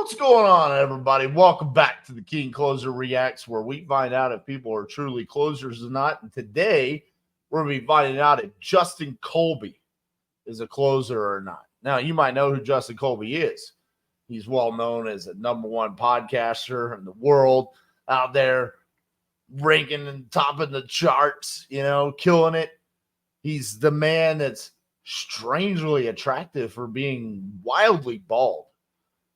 What's going on, everybody? Welcome back to the King Closer Reacts, where we find out if people are truly closers or not. And today, we're going to be finding out if Justin Colby is a closer or not. Now, you might know who Justin Colby is. He's well known as a #1 podcaster in the world, out there ranking and topping the charts, killing it. He's the man that's strangely attractive for being wildly bald.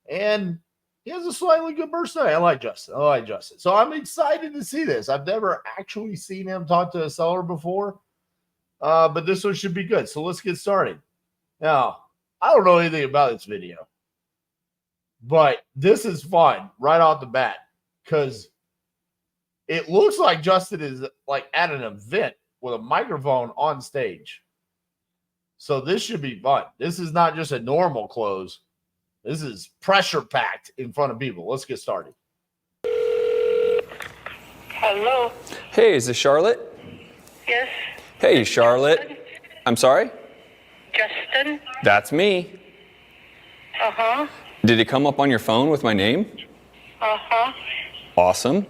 And he has a slightly good personality. I like Justin. So I'm excited to see this. I've never actually seen him talk to a seller before, but this one should be good. So let's get started. Now, I don't know anything about this video, but this is fun right off the bat because it looks like Justin is like at an event with a microphone on stage. So this should be fun. This is not just a normal close. This is pressure packed in front of people. Let's get started. Hello. Hey, is this Charlotte? Yes. Hey, Charlotte. Justin? I'm sorry? Justin? That's me. Uh-huh. Did it come up on your phone with my name? Uh-huh. Awesome.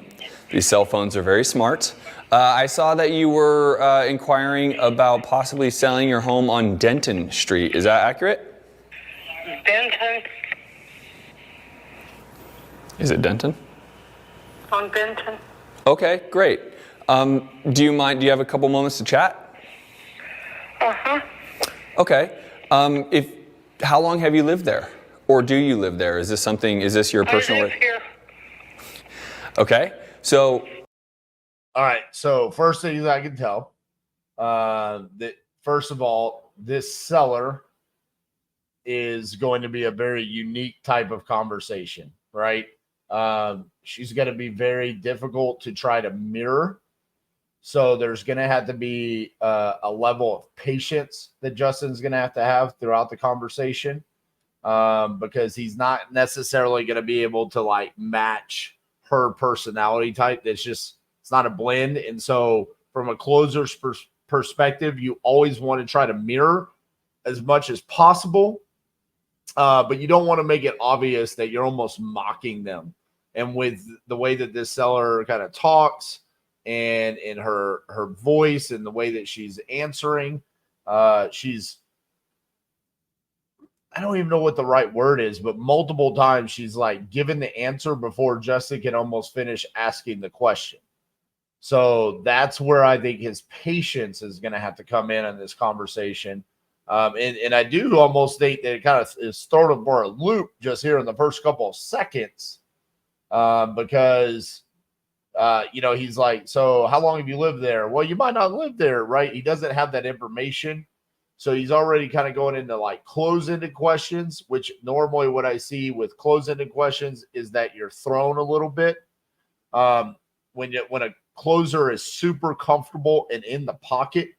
These cell phones are very smart. I saw that you were inquiring about possibly selling your home on Denton Street. Is that accurate? Benton. Is it Denton? On Benton. Okay, great. Do you you have a couple moments to chat? Uh-huh. Okay. How long have you lived there? Or do you live there? Is this your personal? I live here. Okay. So. All right. So first thing I can tell, that first of all, this seller is going to be a very unique type of conversation, right? She's going to be very difficult to try to mirror. So there's going to have to be a level of patience that Justin's going to have throughout the conversation, because he's not necessarily going to be able to like match her personality type. It's not a blend. And so from a closer's perspective, you always want to try to mirror as much as possible. But you don't want to make it obvious that you're almost mocking them. And with the way that this seller kind of talks and in her voice and the way that she's answering, I don't even know what the right word is, but multiple times she's like given the answer before Justin can almost finish asking the question. So that's where I think his patience is going to have to come in this conversation. And I do almost think that it kind of is thrown him for a loop just here in the first couple of seconds, because, he's like, so how long have you lived there? Well, you might not live there, right? He doesn't have that information. So he's already kind of going into like close-ended questions, which normally what I see with close-ended questions is that you're thrown a little bit. When a closer is super comfortable and in the pocket,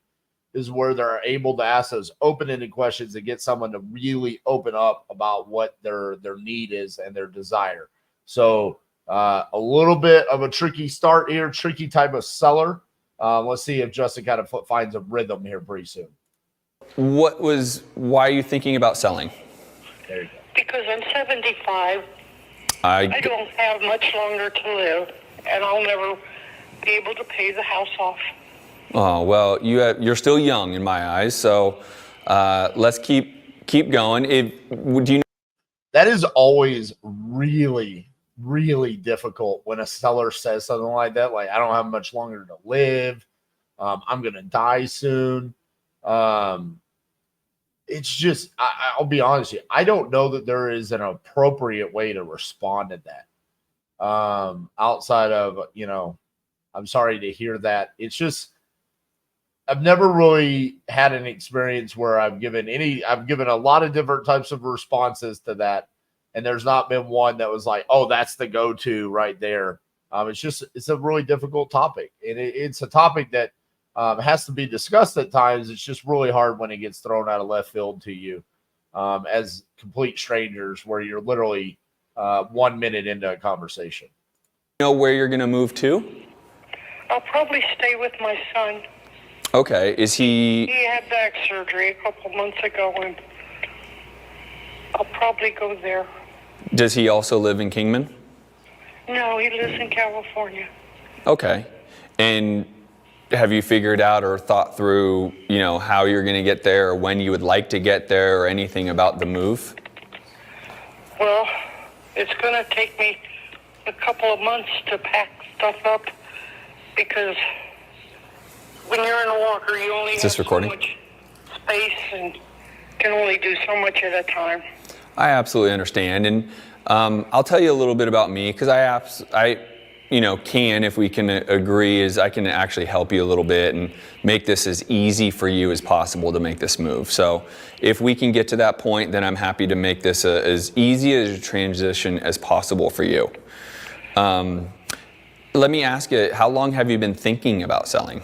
is where they're able to ask those open-ended questions and get someone to really open up about what their need is and their desire. So a little bit of a tricky start here, tricky type of seller. Let's see if Justin kind of finds a rhythm here pretty soon. Why are you thinking about selling? There you go. Because I'm 75. I don't have much longer to live, and I'll never be able to pay the house off. Oh, well, you're still young in my eyes, so let's keep going. That is always really, really difficult when a seller says something like that. Like, I don't have much longer to live. I'm going to die soon. It's just, I'll be honest with you. I don't know that there is an appropriate way to respond to that. Outside of, I'm sorry to hear that. It's just, I've never really had an experience where I've given a lot of different types of responses to that. And there's not been one that was like, oh, that's the go-to right there. It's a really difficult topic. And it's a topic that has to be discussed at times. It's just really hard when it gets thrown out of left field to you as complete strangers, where you're literally 1 minute into a conversation. You know where you're going to move to? I'll probably stay with my son. Okay, is he... He had back surgery a couple months ago, and I'll probably go there. Does he also live in Kingman? No, he lives in California. Okay. And have you figured out or thought through, how you're going to get there or when you would like to get there or anything about the move? Well, it's going to take me a couple of months to pack stuff up because when you're in a walker, you only have so much space and can only do so much at a time. I absolutely understand. And I'll tell you a little bit about me because I can, if we can agree, is I can actually help you a little bit and make this as easy for you as possible to make this move. So if we can get to that point, then I'm happy to make this as easy a transition as possible for you. Let me ask you, how long have you been thinking about selling?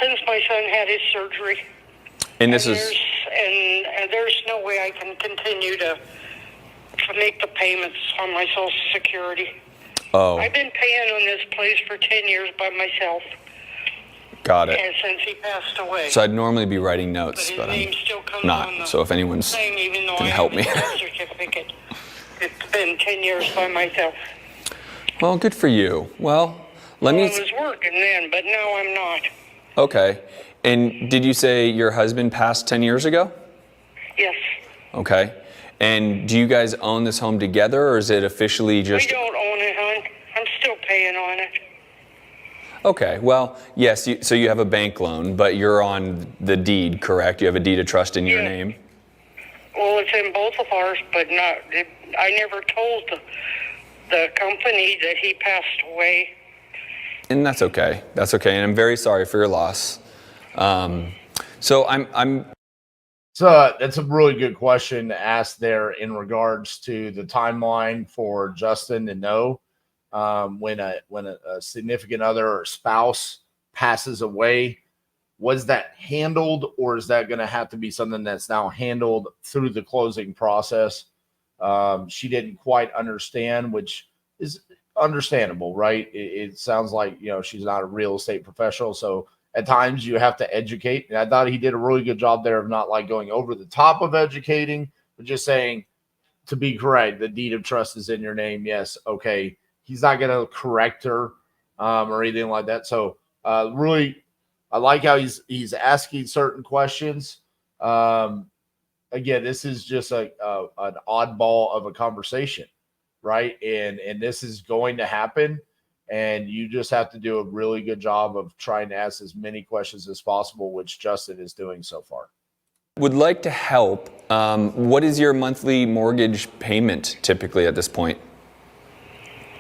Since my son had his surgery. And there's no way I can continue to make the payments on my Social Security. Oh. I've been paying on this place for 10 years by myself. Got it. And since he passed away. So I'd normally be writing notes, but I'm not. So if anyone's can help me. Certificate. It's been 10 years by myself. Well, good for you. Well, let me. I was working then, but now I'm not. Okay. And did you say your husband passed 10 years ago? Yes. Okay. And do you guys own this home together, or is it officially just... We don't own it, hon. I'm still paying on it. Okay. Well, yes, so you have a bank loan, but you're on the deed, correct? You have a deed of trust in your name? Well, it's in both of ours, but I never told the company that he passed away. And that's okay. That's okay. And I'm very sorry for your loss. So that's a really good question to ask there in regards to the timeline for Justin to know when a significant other or spouse passes away. Was that handled, or is that going to have to be something that's now handled through the closing process? She didn't quite understand, which is understandable, right? It sounds like, she's not a real estate professional. So at times you have to educate. And I thought he did a really good job there of not like going over the top of educating, but just saying, to be correct, the deed of trust is in your name. Yes. Okay. He's not going to correct her or anything like that. So really, I like how he's asking certain questions. Again, this is just an oddball of a conversation, right? And this is going to happen, and you just have to do a really good job of trying to ask as many questions as possible, which Justin is doing so far. Would like to help. What is your monthly mortgage payment typically at this point?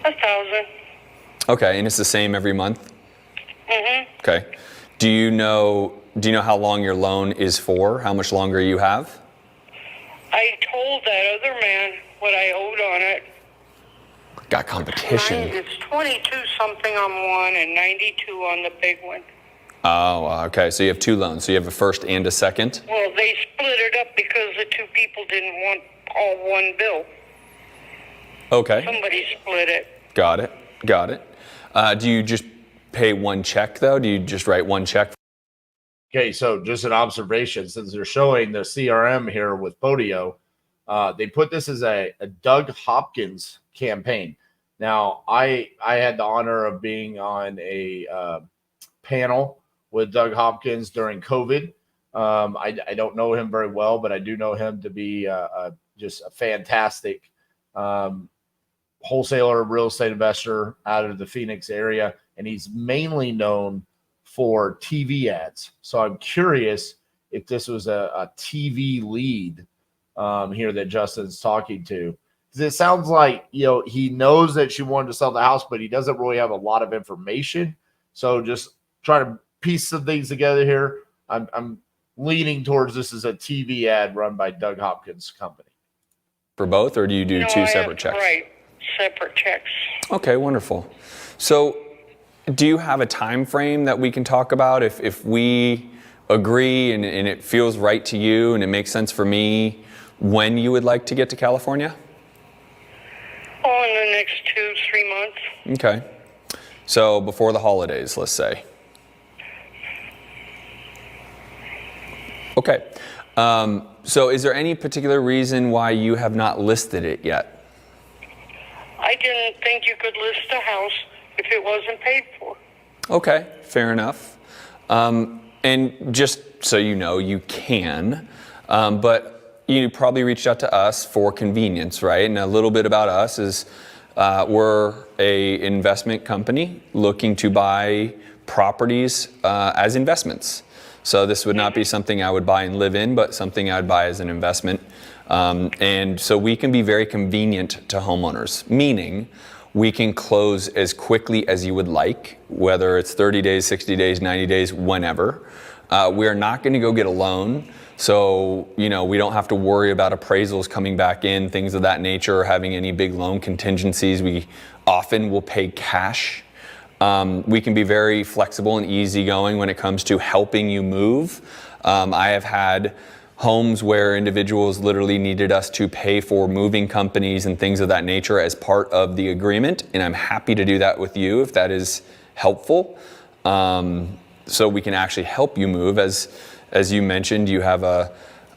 $1,000. Okay, and it's the same every month? Mm-hmm. Okay. Do you know how long your loan is for? How much longer you have? I told that other man what I owed on it. Got competition. It's 22 something on one and 92 on the big one. Oh, okay. So you have two loans. So you have a first and a second? Well, they split it up because the two people didn't want all one bill. Okay. Somebody split it. Got it. Do you just pay one check, though? Do you just write one check? Okay, so just an observation, since they're showing the CRM here with Podio, they put this as a Doug Hopkins campaign. Now, I had the honor of being on a panel with Doug Hopkins during COVID. I don't know him very well, but I do know him to be just a fantastic wholesaler, real estate investor out of the Phoenix area, and he's mainly known for TV ads. So I'm curious if this was a TV lead here that Justin's talking to. Because it sounds like, he knows that she wanted to sell the house, but he doesn't really have a lot of information. So just trying to piece some things together here. I'm leaning towards this as a TV ad run by Doug Hopkins' company. For both, or do you do two separate checks? Right, separate checks. Okay, wonderful. So do you have a time frame that we can talk about if we agree and it feels right to you and it makes sense for me, when you would like to get to California? Oh, in the next 2-3 months. Okay. So before the holidays, let's say. Okay. So is there any particular reason why you have not listed it yet? I didn't think you could list a house if it wasn't paid for. Okay, fair enough. And just so you know, you can, but you probably reached out to us for convenience, right? And a little bit about us is we're a investment company looking to buy properties as investments. So this would not be something I would buy and live in, but something I'd buy as an investment. And so we can be very convenient to homeowners, meaning we can close as quickly as you would like, whether it's 30 days, 60 days, 90 days, whenever. We are not going to go get a loan. So, we don't have to worry about appraisals coming back in, things of that nature, or having any big loan contingencies. We often will pay cash. We can be very flexible and easygoing when it comes to helping you move. I have had homes where individuals literally needed us to pay for moving companies and things of that nature as part of the agreement, and I'm happy to do that with you if that is helpful. So we can actually help you move. As you mentioned, you have you're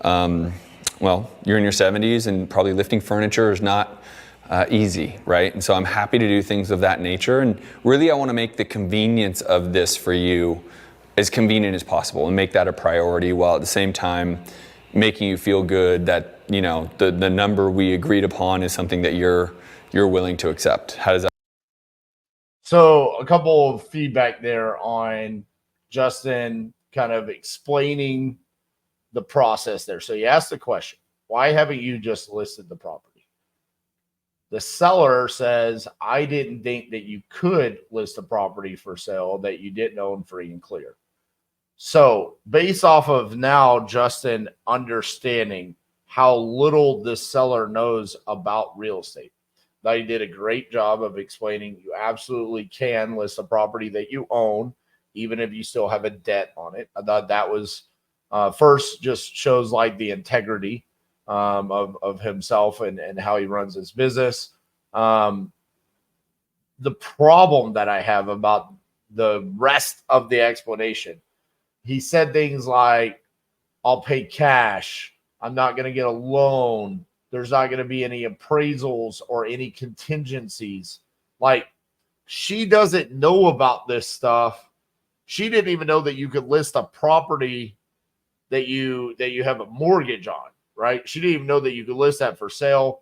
in your 70s, and probably lifting furniture is not easy, right? And so I'm happy to do things of that nature, and really I want to make the convenience of this for you as convenient as possible and make that a priority, while at the same time making you feel good that the number we agreed upon is something that you're willing to accept. How does that? So a couple of feedback there on Justin kind of explaining the process there. So you asked the question, why haven't you just listed the property? The seller says, I didn't think that you could list a property for sale that you didn't own free and clear. So based off of now Justin understanding how little this seller knows about real estate, now you did a great job of explaining you absolutely can list a property that you own, even if you still have a debt on it. I thought that was first just shows like the integrity of himself and how he runs his business. The problem that I have about the rest of the explanation, he said things like, I'll pay cash. I'm not going to get a loan. There's not going to be any appraisals or any contingencies. Like, she doesn't know about this stuff. She didn't even know that you could list a property that you have a mortgage on, right? She didn't even know that you could list that for sale.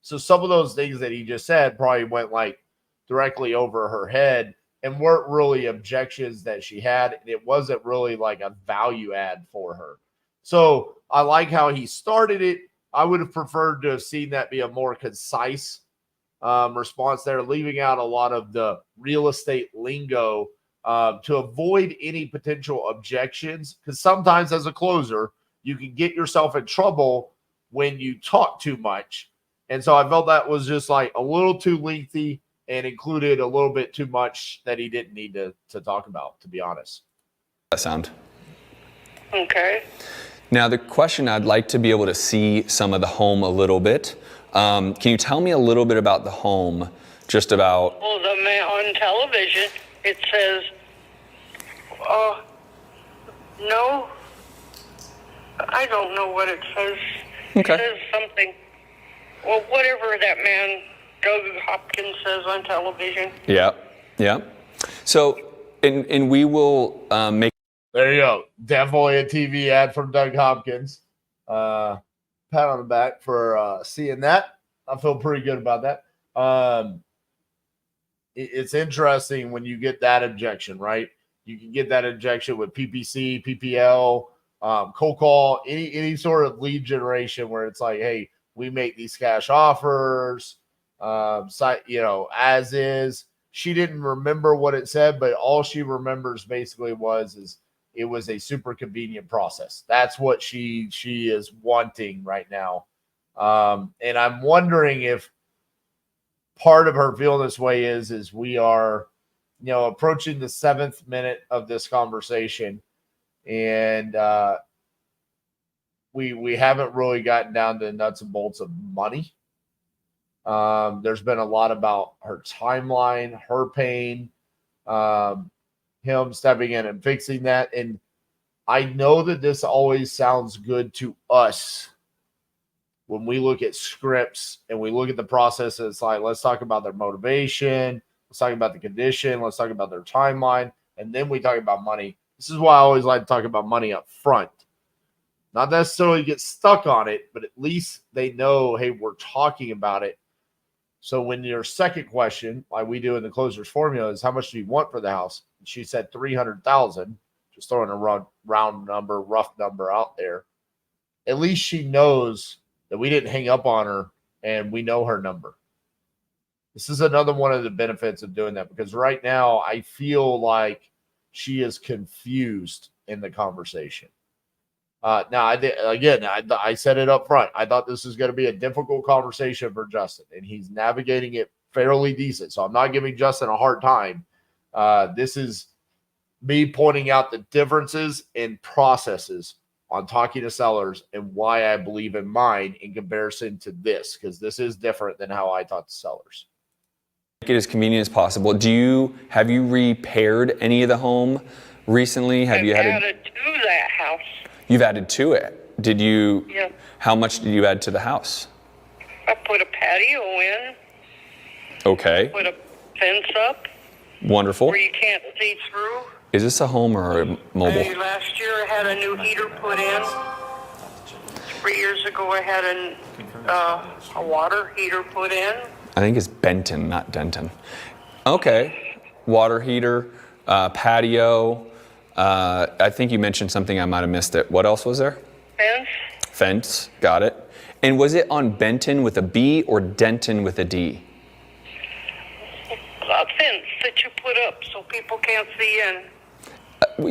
So some of those things that he just said probably went like directly over her head and weren't really objections that she had. And it wasn't really like a value add for her. So I like how he started it. I would have preferred to have seen that be a more concise response there, leaving out a lot of the real estate lingo to avoid any potential objections. Because sometimes as a closer, you can get yourself in trouble when you talk too much. And so I felt that was just like a little too lengthy and included a little bit too much that he didn't need to talk about, to be honest. That sound? Okay. Now, the question, I'd like to be able to see some of the home a little bit. Can you tell me a little bit about the home, just about... Well, the man on television, it says, no, I don't know what it says. Okay. It says something, well, whatever that man, Doug Hopkins, says on television. Yeah. So, and we will make... There you go. Definitely a TV ad from Doug Hopkins. Pat on the back for seeing that. I feel pretty good about that. It's interesting when you get that objection, right? You can get that objection with PPC, PPL, cold call, any sort of lead generation where it's like, hey, we make these cash offers, as is. She didn't remember what it said, but all she remembers basically is it was a super convenient process. That's what she is wanting right now. And I'm wondering if part of her feeling this way is we are, approaching the 7th minute of this conversation, and we haven't really gotten down to the nuts and bolts of money. There's been a lot about her timeline, her pain, him stepping in and fixing that. And I know that this always sounds good to us when we look at scripts and we look at the process. It's like, let's talk about their motivation. Let's talk about the condition. Let's talk about their timeline. And then we talk about money. This is why I always like to talk about money up front. Not necessarily get stuck on it, but at least they know, hey, we're talking about it. So when your second question, like we do in the closer's formula, is how much do you want for the house? She said 300,000, just throwing a round number, rough number out there. At least she knows that we didn't hang up on her and we know her number. This is another one of the benefits of doing that, because right now I feel like she is confused in the conversation. Now, I said it up front. I thought this was going to be a difficult conversation for Justin, and he's navigating it fairly decent. So I'm not giving Justin a hard time. This is me pointing out the differences in processes on talking to sellers and why I believe in mine in comparison to this, because this is different than how I talk to sellers. Make it as convenient as possible. Have you repaired any of the home recently? I've added to that house. You've added to it. Did you? Yeah. How much did you add to the house? I put a patio in. Okay. Put a fence up. Wonderful. Where you can't see through. Is this a home or a mobile? Last year I had a new heater put in. 3 years ago I had a water heater put in. I think it's Benton, not Denton. Okay. Water heater, patio. I think you mentioned something, I might have missed it. What else was there? Fence, got it. And was it on Benton with a B or Denton with a D? A fence that you put up so people can't see in.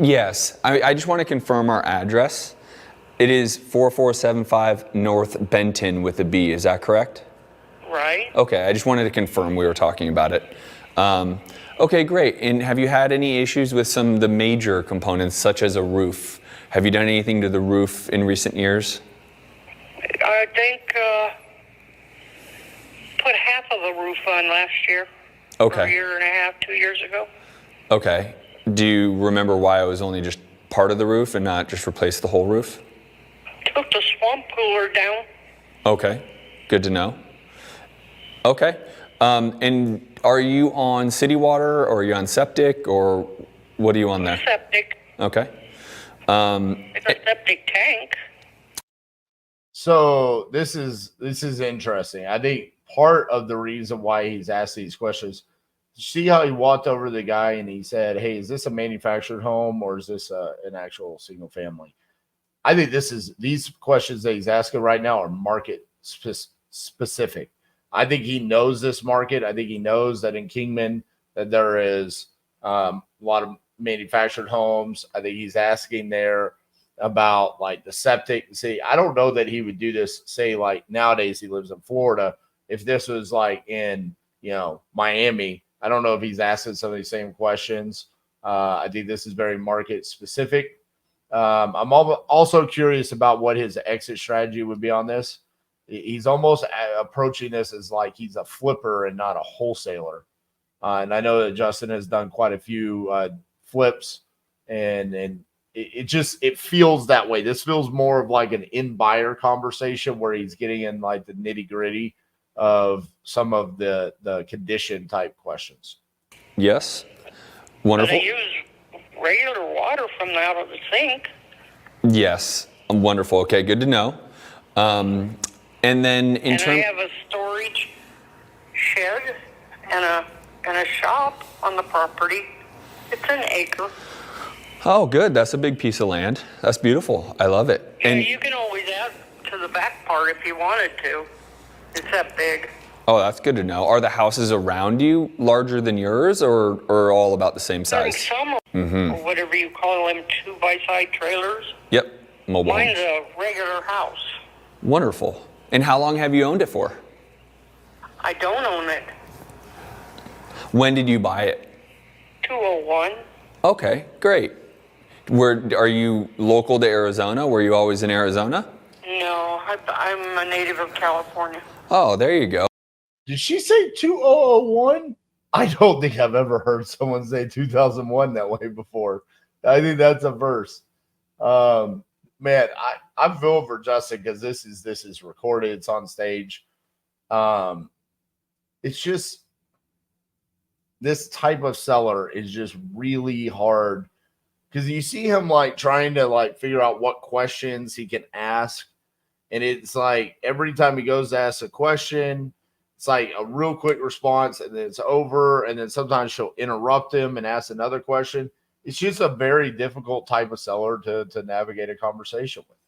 Yes, I just want to confirm our address. It is 4475 North Benton with a B, is that correct? Right. Okay, I just wanted to confirm we were talking about it. Okay, great. And have you had any issues with some of the major components, such as a roof? Have you done anything to the roof in recent years? I think put half of the roof on last year. Okay. A year and a half, 2 years ago. Okay. Do you remember why it was only just part of the roof and not just replace the whole roof? Took the swamp cooler down. Okay, good to know. Okay. And are you on city water, or are you on septic, or what are you on there? Septic. Okay. It's a septic tank. So this is interesting. I think part of the reason why he's asked these questions, see how he walked over to the guy and he said, hey, is this a manufactured home or is this an actual single family? I think these questions that he's asking right now are market specific. I think he knows this market. I think he knows that in Kingman that there is a lot of manufactured homes. I think he's asking there about like the septic. See, I don't know that he would do this, say like nowadays he lives in Florida. If this was like in, Miami, I don't know if he's asking some of these same questions. I think this is very market specific. I'm also curious about what his exit strategy would be on this. He's almost approaching this as like he's a flipper and not a wholesaler. And I know that Justin has done quite a few flips, and it feels that way. This feels more of like an in-buyer conversation where he's getting in like the nitty-gritty of some of the condition type questions. Yes. Wonderful. They use regular water from out of the sink. Yes. Wonderful. Okay, good to know. And then I have a storage shed and a shop on the property. It's an acre. Oh, good. That's a big piece of land. That's beautiful. I love it. Yeah, and you can always add to the back part if you wanted to. It's that big. Oh, that's good to know. Are the houses around you larger than yours, or all about the same size? Some or whatever you call them, 2-by-side trailers. Yep, mobile homes. Mine's a regular house. Wonderful. And how long have you owned it for? I don't own it. When did you buy it? 201. Okay, great. Are you local to Arizona? Were you always in Arizona? No, I'm a native of California. Oh, there you go. Did she say 2001? I don't think I've ever heard someone say 2001 that way before. I think that's a verse. Man, I feel for Justin because this is recorded. It's on stage. It's just this type of seller is just really hard because you see him like trying to like figure out what questions he can ask. And it's like every time he goes to ask a question, it's like a real quick response and then it's over. And then sometimes she'll interrupt him and ask another question. It's just a very difficult type of seller to navigate a conversation with.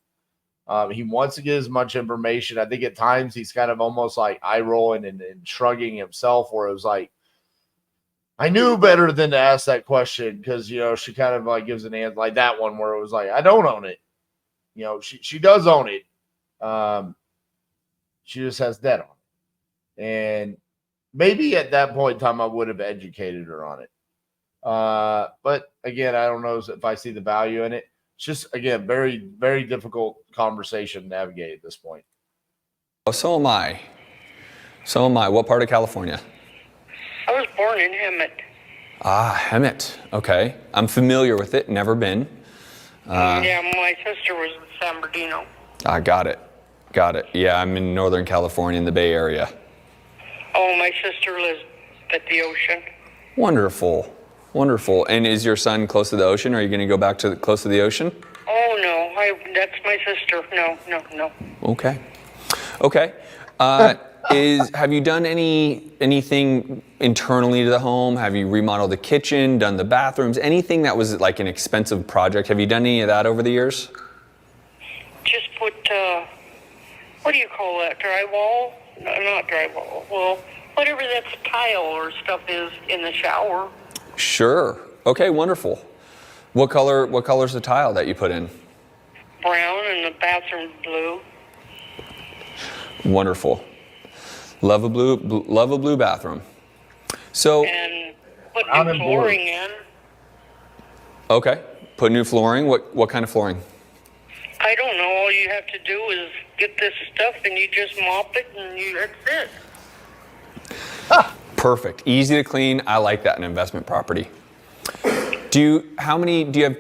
He wants to get as much information. I think at times he's kind of almost like eye rolling and shrugging himself, where it was like, I knew better than to ask that question because, she kind of like gives an answer like that one where it was like, I don't own it. She does own it. She just has debt on it. And maybe at that point in time, I would have educated her on it. But again, I don't know if I see the value in it. It's just, again, very, very difficult conversation to navigate at this point. Oh, so am I. What part of California? I was born in Hemet. Ah, Hemet. Okay. I'm familiar with it. Never been. Yeah, my sister was in San Bernardino. I got it. Yeah, I'm in Northern California in the Bay Area. Oh, my sister lives at the ocean. Wonderful. And is your son close to the ocean? Are you going to go back to close to the ocean? Oh, no. That's my sister. No. Okay. Have you done anything internally to the home? Have you remodeled the kitchen, done the bathrooms, anything that was like an expensive project? Have you done any of that over the years? Just put, what do you call that? Drywall? No, not drywall. Well, whatever that tile or stuff is in the shower. Sure. Okay, wonderful. What color's the tile that you put in? Brown, and the bathroom blue. Wonderful. Love a blue bathroom. So and put new flooring in. Okay, put new flooring. What kind of flooring? I don't know. All you have to do is get this stuff and you just mop it and that's it. Perfect. Easy to clean. I like that in investment property. Do you have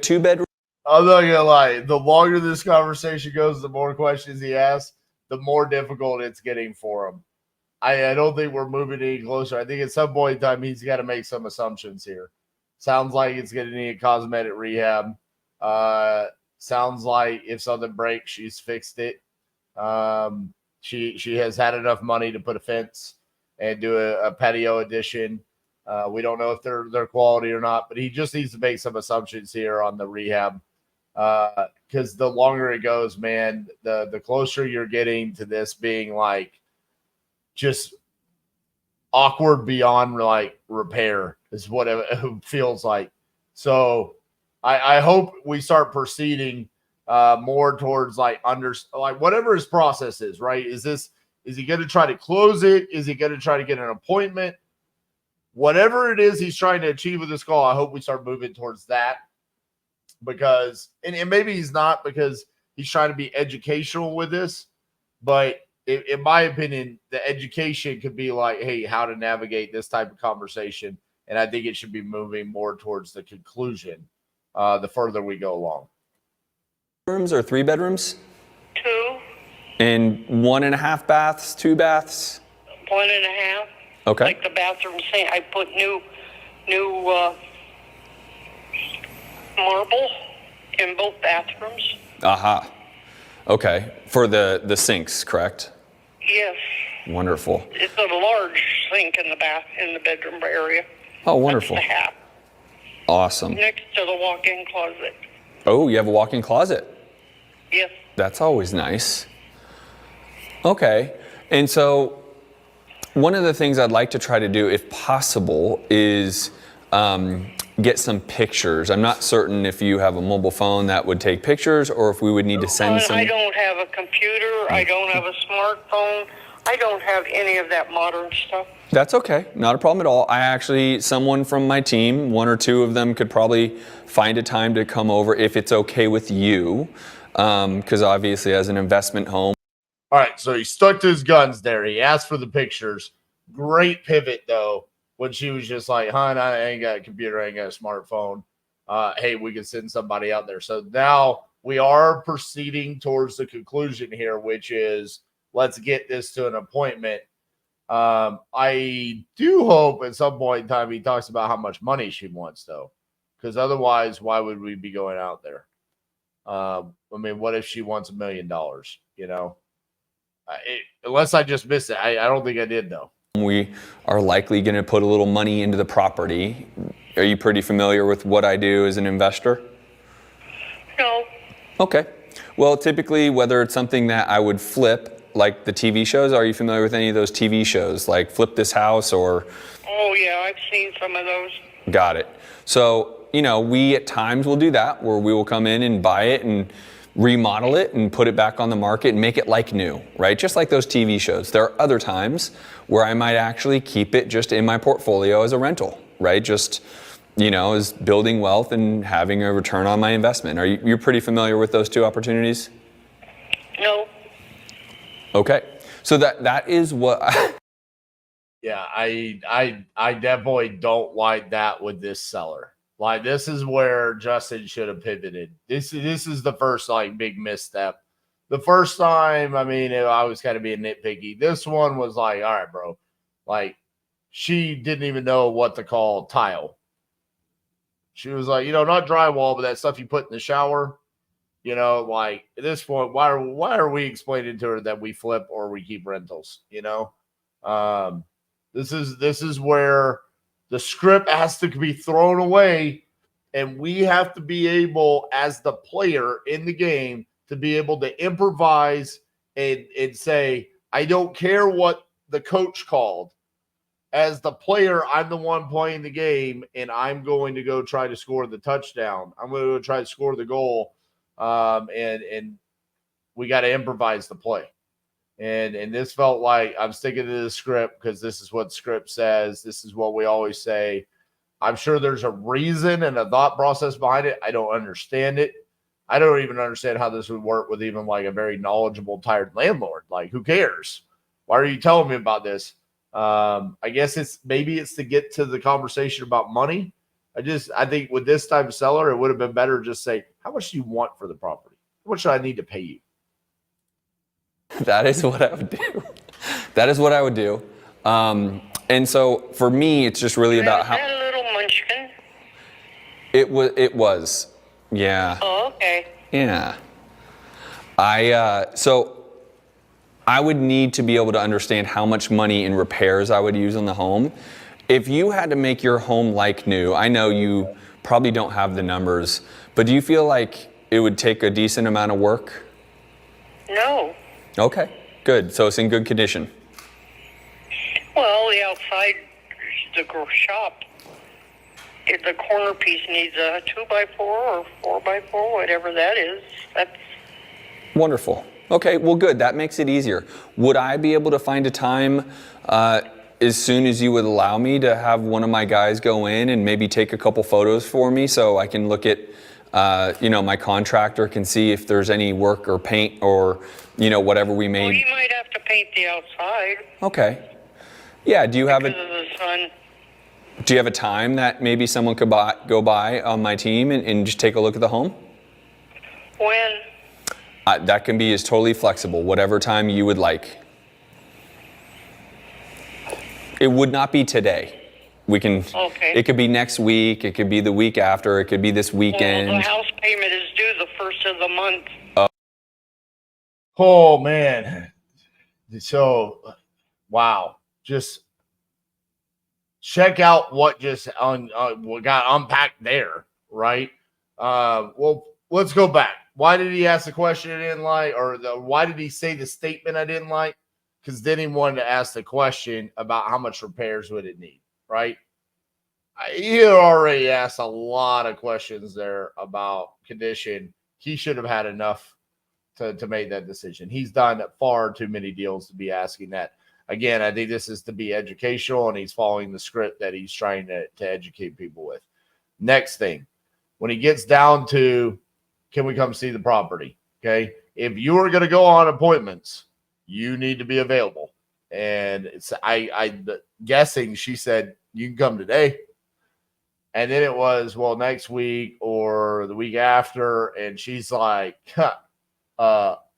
2 bedrooms? I'm not gonna lie. The longer this conversation goes, the more questions he asks, the more difficult it's getting for him. I don't think we're moving any closer. I think at some point in time, he's got to make some assumptions here. Sounds like it's going to need cosmetic rehab. Sounds like if something breaks, she's fixed it. She has had enough money to put a fence and do a patio addition. We don't know if they're quality or not, but he just needs to make some assumptions here on the rehab. Because the longer it goes, man, the closer you're getting to this being like just awkward beyond like repair is what it feels like. So I hope we start proceeding more towards like whatever his process is, right? Is he going to try to close it? Is he going to try to get an appointment? Whatever it is he's trying to achieve with this call, I hope we start moving towards that, because and maybe he's not, because he's trying to be educational with this, but in my opinion, the education could be like, hey, how to navigate this type of conversation. And I think it should be moving more towards the conclusion the further we go along. Rooms or 3 bedrooms? 2. And 1.5 baths, 2 baths? 1.5. Okay. Like the bathroom sink, I put new marble in both bathrooms. Aha. Okay. For the sinks, correct? Yes. Wonderful. It's a large sink in the bedroom area. Oh, wonderful. That's the half. Awesome. Next to the walk-in closet. Oh, you have a walk-in closet? Yes. That's always nice. Okay. And so one of the things I'd like to try to do, if possible, is get some pictures. I'm not certain if you have a mobile phone that would take pictures, or if we would need to send some. I don't have a computer. I don't have a smartphone. I don't have any of that modern stuff. That's okay. Not a problem at all. Someone from my team, 1 or 2 of them, could probably find a time to come over if it's okay with you, because obviously as an investment home. All right, so he stuck to his guns there. He asked for the pictures. Great pivot, though, when she was just like, hon, I ain't got a computer, I ain't got a smartphone. Hey, we can send somebody out there. So now we are proceeding towards the conclusion here, which is let's get this to an appointment. I do hope at some point in time he talks about how much money she wants, though, because otherwise, why would we be going out there? I mean, what if she wants $1 million? You know, unless I just missed it. I don't think I did, though. We are likely going to put a little money into the property. Are you pretty familiar with what I do as an investor? No. Okay. Well, typically, whether it's something that I would flip, like the TV shows, are you familiar with any of those TV shows, like Flip This House or? Oh, yeah, I've seen some of those. Got it. So, you know, we at times will do that, where we will come in and buy it and remodel it and put it back on the market and make it like new, right? Just like those TV shows. There are other times where I might actually keep it just in my portfolio as a rental, right? Just, you know, as building wealth and having a return on my investment. You're pretty familiar with those two opportunities? No. Okay. So that is what Yeah, I definitely don't like that with this seller. Like, this is where Justin should have pivoted. This is the first, like, big misstep. The first time, I mean, I was kind of being nitpicky. This one was like, all right, bro. Like, she didn't even know what to call tile. She was like, you know, not drywall, but that stuff you put in the shower. You know, like, at this point, why are we explaining to her that we flip or we keep rentals? You know, this is where the script has to be thrown away, and we have to be able, as the player in the game, to be able to improvise and say, I don't care what the coach called. As the player, I'm the one playing the game, and I'm going to go try to score the touchdown. I'm going to go try to score the goal, and we got to improvise the play. And this felt like I'm sticking to the script because this is what the script says. This is what we always say. I'm sure there's a reason and a thought process behind it. I don't understand it. I don't even understand how this would work with even like a very knowledgeable, tired landlord. Like, who cares? Why are you telling me about this? I guess it's to get to the conversation about money. I think with this type of seller, it would have been better to just say, how much do you want for the property? How much do I need to pay you? That is what I would do. That is what I would do. And so for me, it's just really about how. That little munchkin. It was. Yeah. Oh, okay. Yeah. So I would need to be able to understand how much money in repairs I would use on the home. If you had to make your home like new, I know you probably don't have the numbers, but do you feel like it would take a decent amount of work? No. Okay, good. So it's in good condition. Well, the outside, the shop, the corner piece needs a 2x4 or 4x4, whatever that is. That's wonderful. Okay, well, good. That makes it easier. Would I be able to find a time as soon as you would allow me to have one of my guys go in and maybe take a couple photos for me so I can look at, my contractor can see if there's any work or paint or, whatever we made. Well, you might have to paint the outside. Okay. Yeah, do you have because of the sun. Do you have a time that maybe someone could go by on my team and just take a look at the home? When? That can be totally flexible, whatever time you would like. It would not be today. Okay. It could be next week, it could be the week after, it could be this weekend. Well, the house payment is due the first of the month. Oh, man. So, wow. Just check out what what got unpacked there, right? Well, let's go back. Why did he ask the question I didn't like, or why did he say the statement I didn't like? Because then he wanted to ask the question about how much repairs would it need, right? He already asked a lot of questions there about condition. He should have had enough to make that decision. He's done far too many deals to be asking that. Again, I think this is to be educational, and he's following the script that he's trying to educate people with. Next thing, when he gets down to, can we come see the property? Okay. If you are going to go on appointments, you need to be available. And I guessing she said, you can come today. And then it was, well, next week or the week after. And she's like,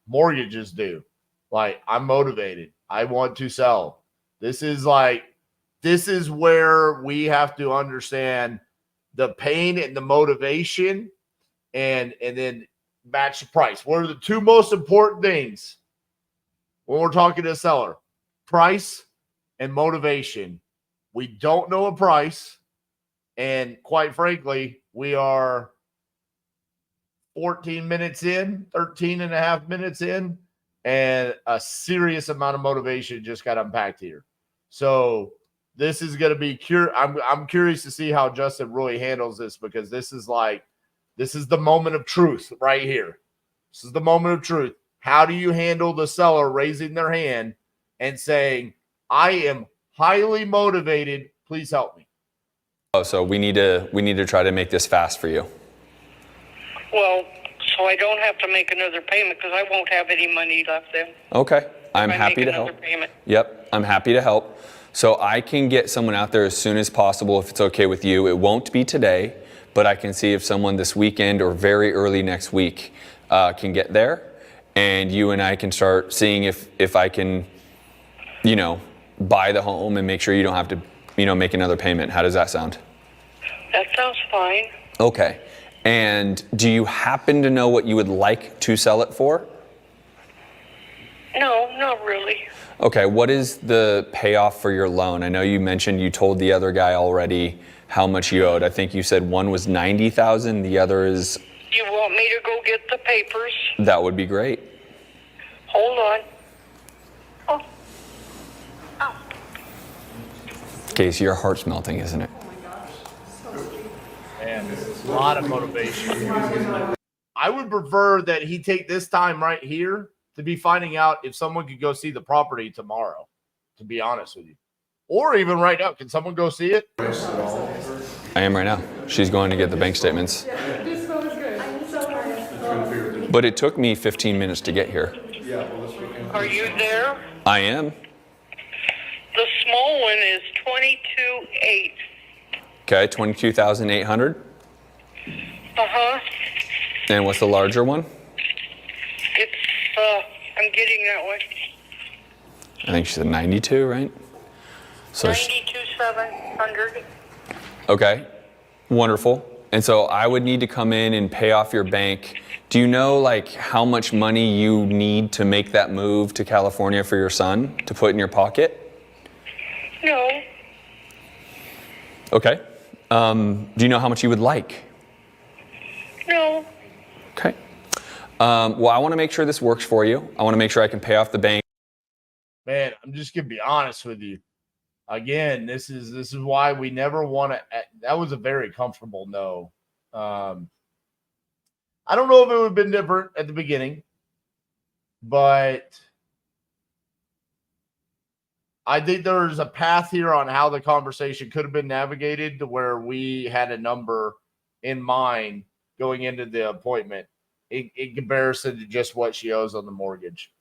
mortgage is due. Like, I'm motivated. I want to sell. This is where we have to understand the pain and the motivation and then match the price. What are the two most important things when we're talking to a seller? Price and motivation. We don't know a price. And quite frankly, we are 14 minutes in, 13 and a half minutes in, and a serious amount of motivation just got unpacked here. So this is going to be I'm curious to see how Justin really handles this, because this is the moment of truth right here. This is the moment of truth. How do you handle the seller raising their hand and saying, I am highly motivated, please help me? Oh, so we need to try to make this fast for you. Well, so I don't have to make another payment, because I won't have any money left then. Okay, I'm happy to help. Payment. Yep, I'm happy to help. So I can get someone out there as soon as possible if it's okay with you. It won't be today, but I can see if someone this weekend or very early next week can get there, and you and I can start seeing if I can, buy the home and make sure you don't have to, make another payment. How does that sound? That sounds fine. Okay. And do you happen to know what you would like to sell it for? No, not really. Okay, what is the payoff for your loan? I know you mentioned you told the other guy already how much you owed. I think you said one was $90,000, the other is... You want me to go get the papers? That would be great. Hold on. Oh. Casey, your heart's melting, isn't it? And a lot of motivation. I would prefer that he take this time right here to be finding out if someone could go see the property tomorrow, to be honest with you. Or even right now. Can someone go see it? I am right now. She's going to get the bank statements. This phone is good. I'm so But it took me 15 minutes to get here. Are you there? I am. The small one is 22,800. Okay, 22,800. Uh-huh. And what's the larger one? It's, I'm getting that one. I think she said 92, right? So 92,700. Okay, wonderful. And so I would need to come in and pay off your bank. Do you know how much money you need to make that move to California for your son to put in your pocket? No. Okay. Do you know how much you would like? No. Okay. Well, I want to make sure this works for you. I want to make sure I can pay off the bank. Man, I'm just going to be honest with you. Again, this is why we never want to. That was a very comfortable no. I don't know if it would have been different at the beginning, but I think there's a path here on how the conversation could have been navigated to where we had a number in mind going into the appointment in comparison to just what she owes on the mortgage.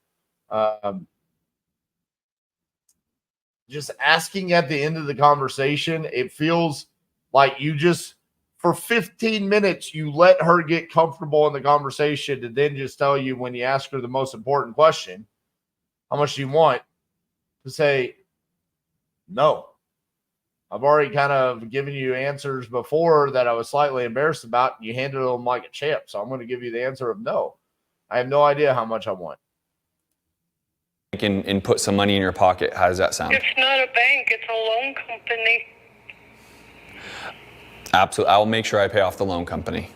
Just asking at the end of the conversation, it feels like you just, for 15 minutes, you let her get comfortable in the conversation to then just tell you, when you ask her the most important question, how much do you want, to say, no. I've already kind of given you answers before that I was slightly embarrassed about. You handled them like a champ. So I'm going to give you the answer of no. I have no idea how much I want. And put some money in your pocket. How does that sound? It's not a bank. It's a loan company. Absolutely. I'll make sure I pay off the loan company.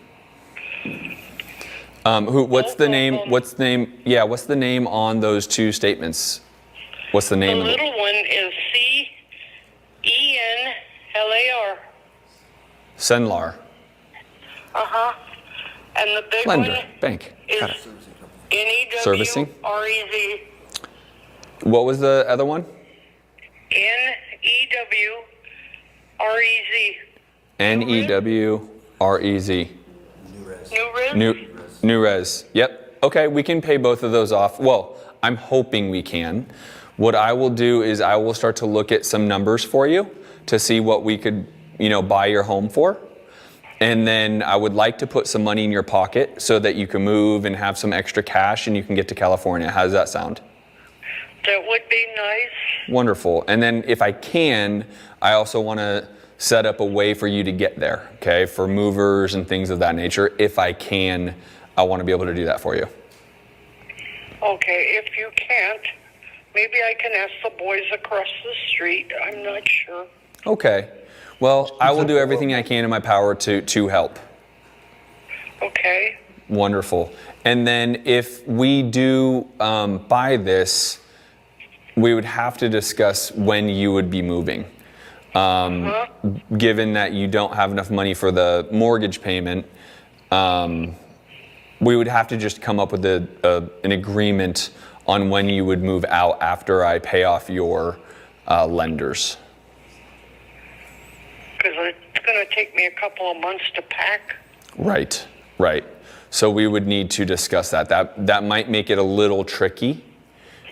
What's the name? What's the name? Yeah. What's the name on those two statements? What's the name? The little one is CENLAR. Senlar. Uh-huh. And the big Lender. one Bank. is Servicing. NEWREZ. What was the other one? NEWREZ. NEWREZ. New New-res. Yep. Okay, we can pay both of those off. Well, I'm hoping we can. What I will do is I will start to look at some numbers for you to see what we could, buy your home for. And then I would like to put some money in your pocket so that you can move and have some extra cash and you can get to California. How does that sound? That would be nice. Wonderful. And then if I can, I also want to set up a way for you to get there, okay? For movers and things of that nature. If I can, I want to be able to do that for you. Okay, if you can't, maybe I can ask the boys across the street. I'm not sure. Okay. Well, I will do everything I can in my power to help. Okay. Wonderful. And then if we do buy this, we would have to discuss when you would be moving. Given that you don't have enough money for the mortgage payment, we would have to just come up with an agreement on when you would move out after I pay off your lenders. Because it's going to take me a couple of months to pack. Right. So we would need to discuss that. That might make it a little tricky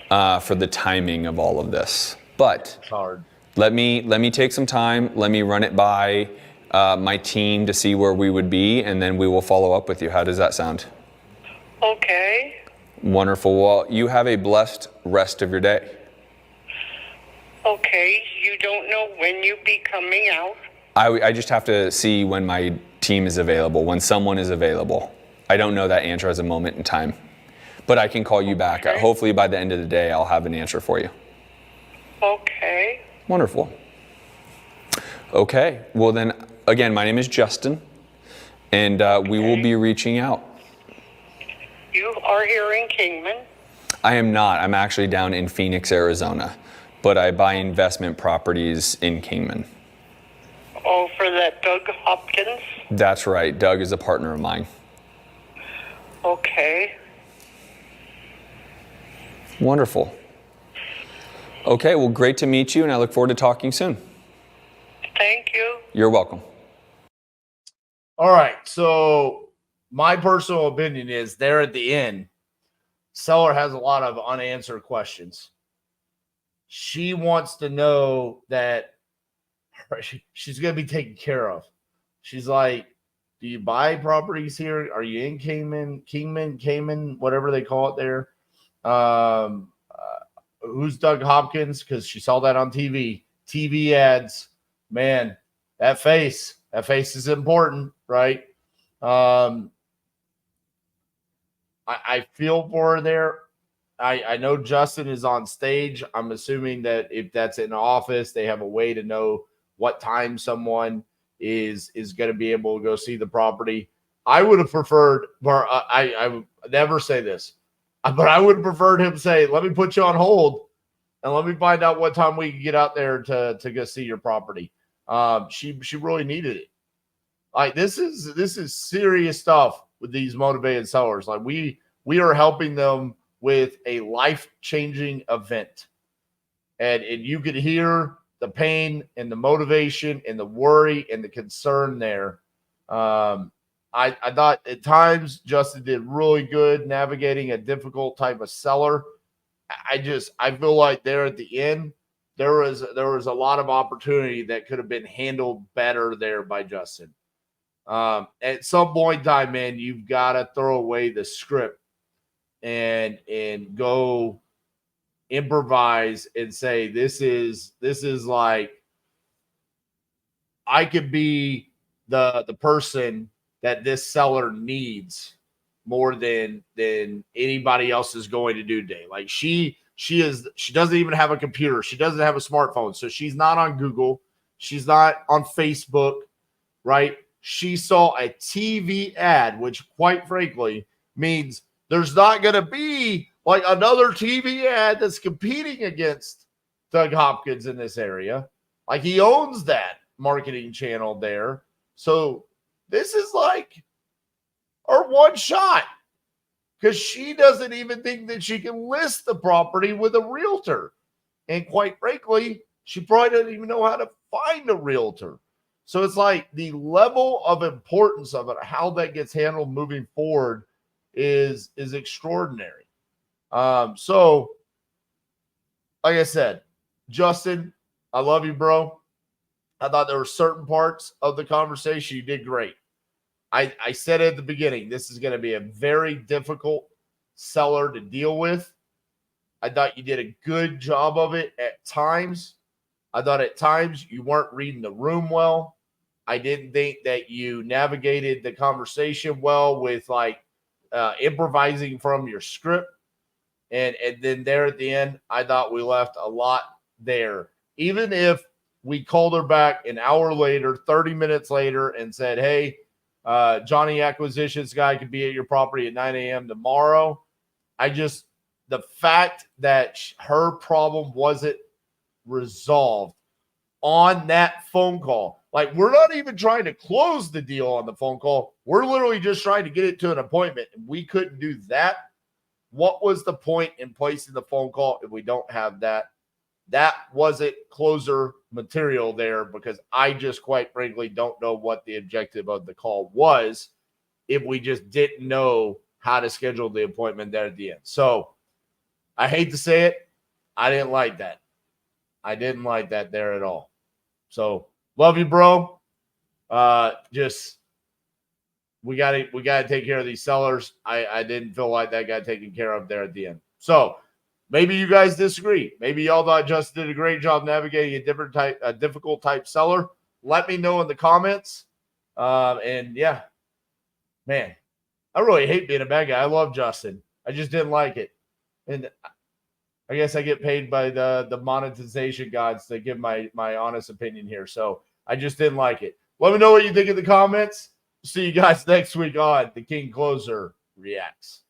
for the timing of all of this. But It's hard. let me take some time. Let me run it by my team to see where we would be, and then we will follow up with you. How does that sound? Okay. Wonderful. Well, you have a blessed rest of your day. Okay, you don't know when you'd be coming out? I just have to see when my team is available, when someone is available. I don't know that answer as a moment in time, but I can call you back. Okay. Hopefully by the end of the day, I'll have an answer for you. Okay. Wonderful. Okay, well then, again, my name is Justin, and we will be reaching out. You are here in Kingman? I am not. I'm actually down in Phoenix, Arizona, but I buy investment properties in Kingman. Oh, for that Doug Hopkins? That's right. Doug is a partner of mine. Okay. Wonderful. Okay, well, great to meet you, and I look forward to talking soon. Thank you. You're welcome. All right. So my personal opinion is there at the end, seller has a lot of unanswered questions. She wants to know that she's going to be taken care of. She's like, do you buy properties here? Are you in Cayman, whatever they call it there? Who's Doug Hopkins? Because she saw that on TV ads. Man, that face is important, right? I feel for her there. I know Justin is on stage. I'm assuming that if that's in office, they have a way to know what time someone is going to be able to go see the property. I would have preferred, I would never say this, but I would have preferred him say, let me put you on hold and let me find out what time we can get out there to go see your property. She really needed it. Like this is serious stuff with these motivated sellers. Like we are helping them with a life-changing event. And you could hear the pain and the motivation and the worry and the concern there. I thought at times Justin did really good navigating a difficult type of seller. I feel like there at the end, there was a lot of opportunity that could have been handled better there by Justin. At some point in time, man, you've got to throw away the script and go improvise and say, this is like, I could be the person that this seller needs more than anybody else is going to do today. Like she doesn't even have a computer. She doesn't have a smartphone. So she's not on Google. She's not on Facebook, right? She saw a TV ad, which quite frankly means there's not going to be like another TV ad that's competing against Doug Hopkins in this area. Like he owns that marketing channel there. So this is like her one shot because she doesn't even think that she can list the property with a realtor. And quite frankly, she probably doesn't even know how to find a realtor. So it's like the level of importance of it, how that gets handled moving forward is extraordinary. So like I said, Justin, I love you, bro. I thought there were certain parts of the conversation you did great. I said at the beginning, this is going to be a very difficult seller to deal with. I thought you did a good job of it at times. I thought at times you weren't reading the room well. I didn't think that you navigated the conversation well with improvising from your script. And then there at the end, I thought we left a lot there. Even if we called her back an hour later, 30 minutes later, and said, hey, Johnny Acquisitions guy could be at your property at 9 a.m. tomorrow. The fact that her problem wasn't resolved on that phone call. Like, we're not even trying to close the deal on the phone call. We're literally just trying to get it to an appointment, and we couldn't do that. What was the point in placing the phone call if we don't have that? That wasn't closer material there, because I just quite frankly don't know what the objective of the call was if we just didn't know how to schedule the appointment there at the end. So I hate to say it, I didn't like that. I didn't like that there at all. So love you, bro. We gotta take care of these sellers. I didn't feel like that got taken care of there at the end. So maybe you guys disagree. Maybe y'all thought Justin did a great job navigating a difficult type seller. Let me know in the comments. And yeah, man, I really hate being a bad guy. I love Justin. I just didn't like it. And I guess I get paid by the monetization gods to give my honest opinion here. So I just didn't like it. Let me know what you think in the comments. See you guys next week on The King Closer Reacts.